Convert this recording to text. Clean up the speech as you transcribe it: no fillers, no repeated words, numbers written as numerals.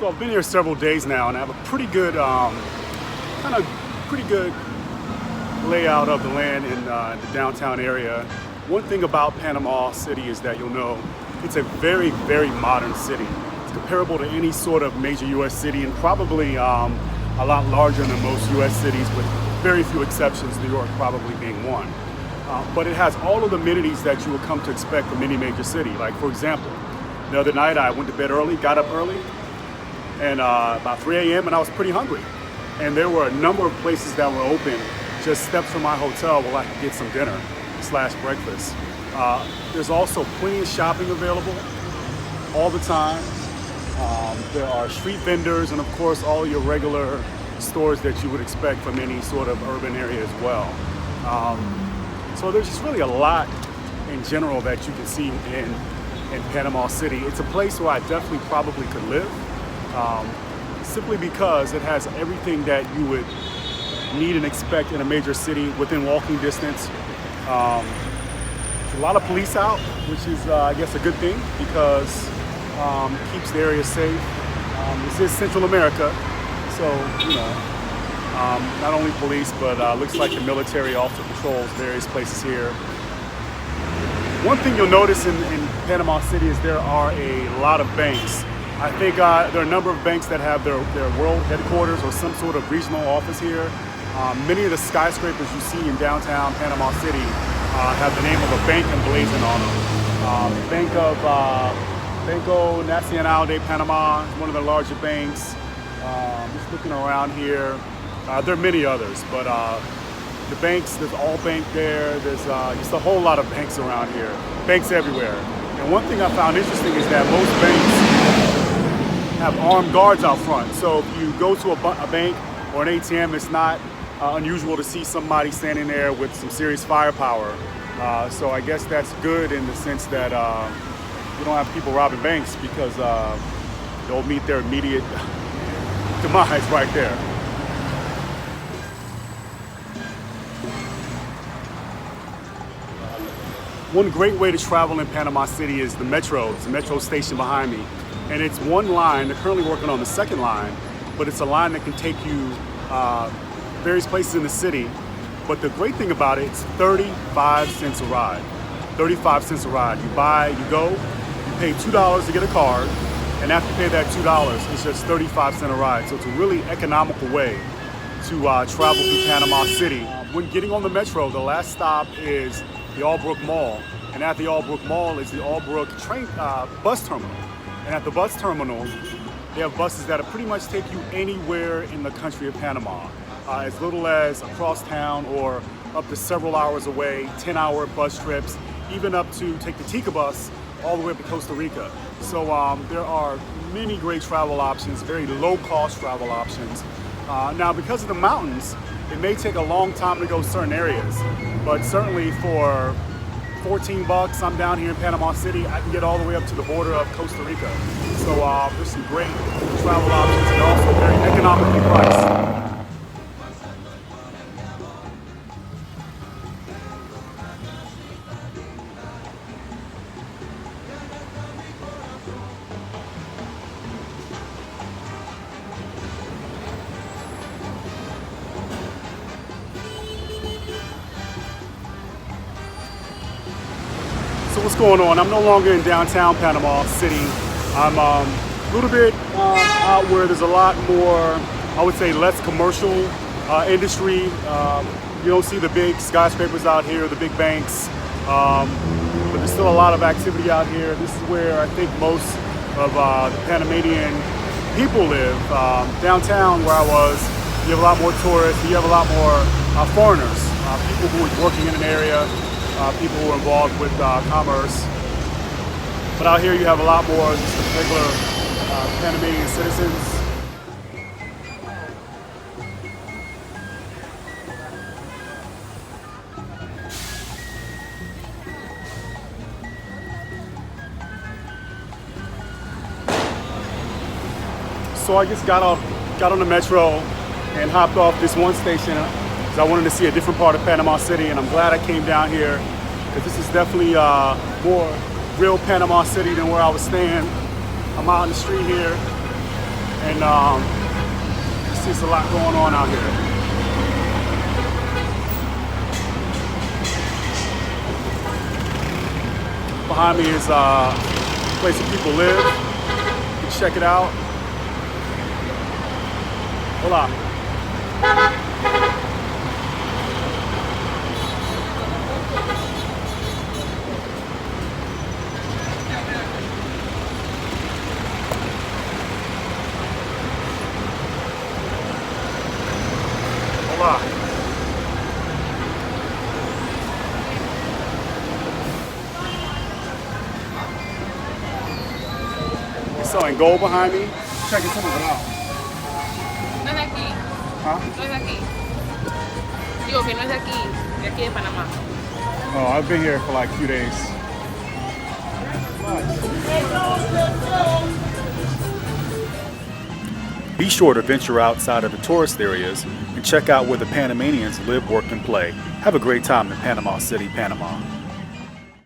So I've been here several days now, and I have a pretty good, pretty good layout of the land in the downtown area. One thing about Panama City is that you'll know it's a very, very modern city. It's comparable to any sort of major U.S. city, and probably a lot larger than most U.S. cities, with very few exceptions, New York probably being one. But it has all of the amenities that you would come to expect from any major city. Like, for example, the other night I went to bed early, got up early, and about 3 a.m. and I was pretty hungry. And there were a number of places that were open just steps from my hotel where I could get some dinner / breakfast. There's also plenty of shopping available all the time. There are street vendors and of course all your regular stores that you would expect from any sort of urban area as well. So there's just really a lot in general that you can see in Panama City. It's a place where I definitely probably could live, simply because it has everything that you would need and expect in a major city within walking distance. There's a lot of police out, which is I guess a good thing, because it keeps the area safe. This is Central America, so you know, not only police, but looks like the military also patrols various places here. One thing you'll notice in Panama City is there are a lot of banks. I think there are a number of banks that have their world headquarters or some sort of regional office here. Many of the skyscrapers you see in downtown Panama City have the name of a bank emblazoned on them. Banco Nacional de Panama is one of the larger banks. Just looking around here, there are many others, but the banks, there's All Bank there, there's just a whole lot of banks around here, banks everywhere. And one thing I found interesting is that most banks have armed guards out front. So if you go to a bank or an ATM, it's not unusual to see somebody standing there with some serious firepower. So I guess that's good in the sense that you don't have people robbing banks, because they'll meet their immediate demise right there. One great way to travel in Panama City is the metro. It's a metro station behind me. And it's one line. They're currently working on the second line, but it's a line that can take you various places in the city. But the great thing about it, it's 35 cents a ride. 35 cents a ride. You go, you pay $2 to get a card, and after you pay that $2, it's just 35 cents a ride. So it's a really economical way to travel through Panama City. When getting on the metro, the last stop is the Albrook Mall. And at the Albrook Mall is the Albrook bus terminal. And at the bus terminal, they have buses that pretty much take you anywhere in the country of Panama. As little as across town or up to several hours away, 10-hour bus trips, even up to take the Tika bus all the way up to Costa Rica. So there are many great travel options, very low-cost travel options. Now, because of the mountains, it may take a long time to go certain areas, but certainly for $14, I'm down here in Panama City, I can get all the way up to the border of Costa Rica. So there's some great travel options and also very economically priced. So what's going on? I'm no longer in downtown Panama City. I'm a little bit out where there's a lot more, I would say, less commercial industry. You don't see the big skyscrapers out here, the big banks, but there's still a lot of activity out here. This is where I think most of the Panamanian people live. Downtown where I was, you have a lot more tourists, you have a lot more foreigners, people who are working in an area, people who are involved with commerce. But out here you have a lot more just regular Panamanian citizens. So I just got on the metro and hopped off this one station because I wanted to see a different part of Panama City, and I'm glad I came down here because this is definitely more real Panama City than where I was staying. I'm out on the street here, And you see it's a lot going on out here. Behind me is a place where people live. You can check it out. Hola. Hola. Selling gold behind me. Checking some of it out. No es de aquí. Huh? No es de aquí. Digo que no es de aquí de Panamá. Oh, I've been here for like a few days. Be sure to venture outside of the tourist areas and check out where the Panamanians live, work, and play. Have a great time in Panama City, Panama.